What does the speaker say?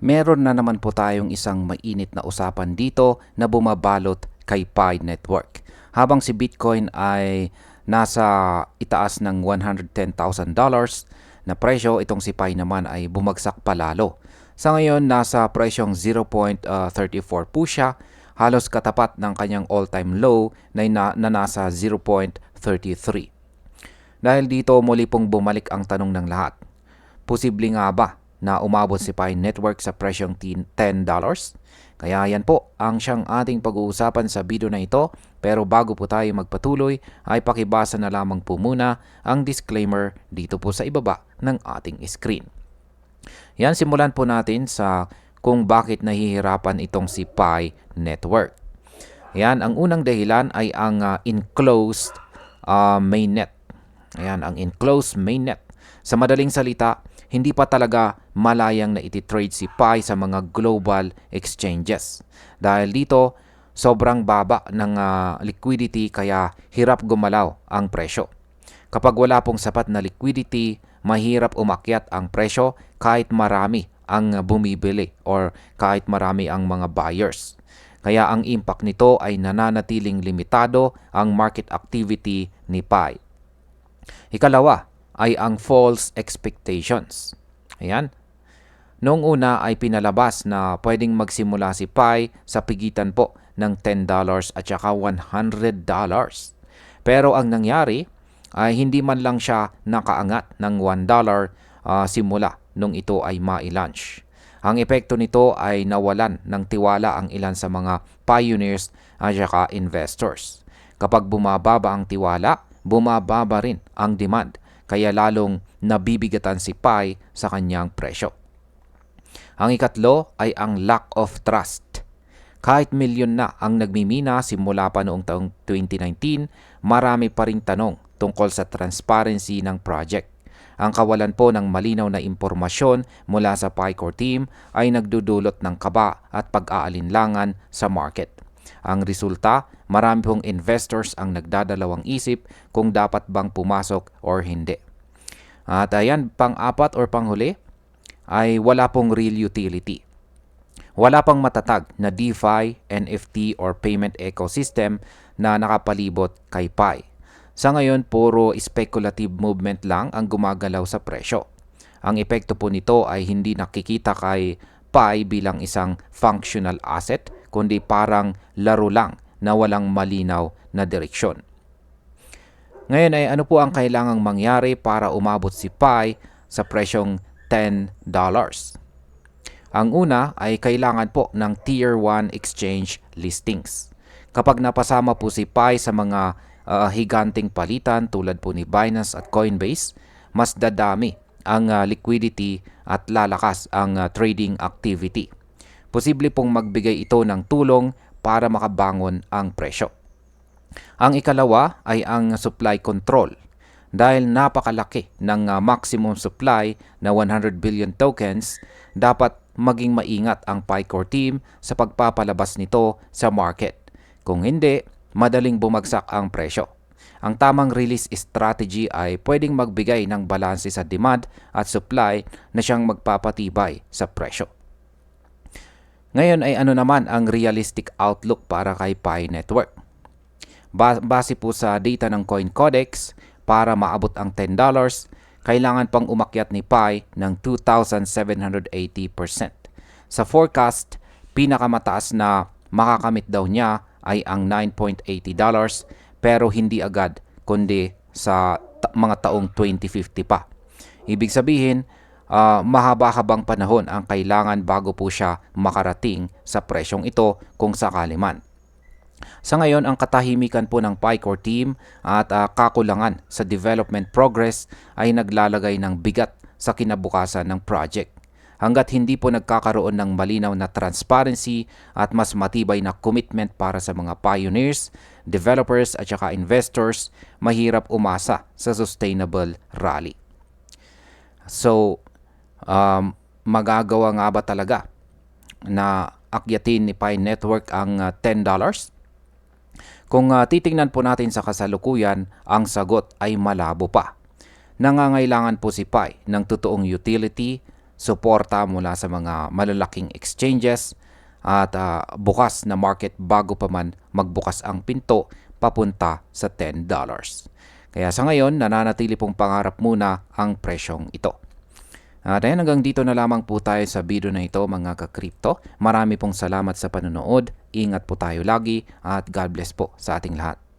Meron na naman po tayong isang mainit na usapan dito na bumabalot kay Pi Network. Habang si Bitcoin ay nasa itaas ng $110,000 na presyo, itong si Pi naman ay bumagsak palalo. Sa ngayon, nasa presyong 0.34 po siya, halos katapat ng kanyang all-time low na nasa 0.33. Dahil dito, muli pong bumalik ang tanong ng lahat. Posible nga ba na umabot si Pi Network sa presyong $10? Kaya yan po ang siyang ating pag-uusapan sa video na ito. Pero bago po tayo magpatuloy, ay pakibasa na lamang po muna ang disclaimer dito po sa ibaba ng ating screen. Yan, simulan po natin sa kung bakit nahihirapan itong si Pi Network. Yan, ang unang dahilan ay ang enclosed mainnet. Ayan, ang enclosed mainnet. Sa madaling salita, hindi pa talaga malayang na iti-trade si Pi sa mga global exchanges. Dahil dito, sobrang baba ng liquidity kaya hirap gumalaw ang presyo. Kapag wala pong sapat na liquidity, mahirap umakyat ang presyo kahit marami ang bumibili or kahit marami ang mga buyers. Kaya ang impact nito ay nananatiling limitado ang market activity ni Pi. Ikalawa ay ang false expectations. Ayan. Noong una ay pinalabas na pwedeng magsimula si Pi sa pigitan po ng $10 at saka $100. Pero ang nangyari ay hindi man lang siya nakaangat ng $1 simula nung ito ay ma-launch. Ang epekto nito ay nawalan ng tiwala ang ilan sa mga pioneers at saka investors. Kapag bumababa ang tiwala, bumababa rin ang demand, kaya lalong nabibigatan si Pi sa kanyang presyo. Ang ikatlo ay ang lack of trust. Kahit milyon na ang nagmimina simula pa noong taong 2019, marami pa ring tanong tungkol sa transparency ng project. Ang kawalan po ng malinaw na impormasyon mula sa Pi Core team ay nagdudulot ng kaba at pag-aalinlangan sa market. Ang resulta, marami pong investors ang nagdadalawang isip kung dapat bang pumasok or hindi. At ayan, pang-apat or panghuli ay wala pong real utility. Wala pang matatag na DeFi, NFT or payment ecosystem na nakapalibot kay Pi. Sa ngayon, puro speculative movement lang ang gumagalaw sa presyo. Ang epekto po nito ay hindi nakikita kay Pi bilang isang functional asset, kundi parang laro lang na walang malinaw na direksyon. Ngayon ay ano po ang kailangang mangyari para umabot si Pi sa presyong $10? Ang una ay kailangan po ng Tier 1 exchange listings. Kapag napasama po si Pi sa mga higanting palitan tulad po ni Binance at Coinbase, mas dadami ang liquidity at lalakas ang trading activity. Posible pong magbigay ito ng tulong para makabangon ang presyo. Ang ikalawa ay ang supply control. Dahil napakalaki ng maximum supply na 100 billion tokens, dapat maging maingat ang Pi Core team sa pagpapalabas nito sa market. Kung hindi, madaling bumagsak ang presyo. Ang tamang release strategy ay pwedeng magbigay ng balanse sa demand at supply na siyang magpapatibay sa presyo. Ngayon ay ano naman ang realistic outlook para kay Pi Network? Base po sa data ng CoinCodex, para maabot ang $10, kailangan pang umakyat ni Pi ng 2,780%. Sa forecast, pinakamataas na makakamit daw niya ay ang $9.80 pero hindi agad kundi sa mga taong 2050 pa. Ibig sabihin, mahaba-habang panahon ang kailangan bago po siya makarating sa presyong ito kung sakali man. Sa ngayon, ang katahimikan po ng Pi Core team at kakulangan sa development progress ay naglalagay ng bigat sa kinabukasan ng project. Hanggat hindi po nagkakaroon ng malinaw na transparency at mas matibay na commitment para sa mga pioneers, developers at saka investors, mahirap umasa sa sustainable rally. So, magagawa nga ba talaga na akyatin ni Pi Network ang $10? Kung titingnan po natin sa kasalukuyan, ang sagot ay malabo pa. Nangangailangan po si Pi ng totoong utility, suporta mula sa mga malalaking exchanges at bukas na market bago pa man magbukas ang pinto papunta sa $10. Kaya sa ngayon, nananatili pong pangarap muna ang presyong ito. At ayan, hanggang dito na lamang po tayo sa video na ito mga ka-crypto. Marami pong salamat sa panonood. Ingat po tayo lagi at God bless po sa ating lahat.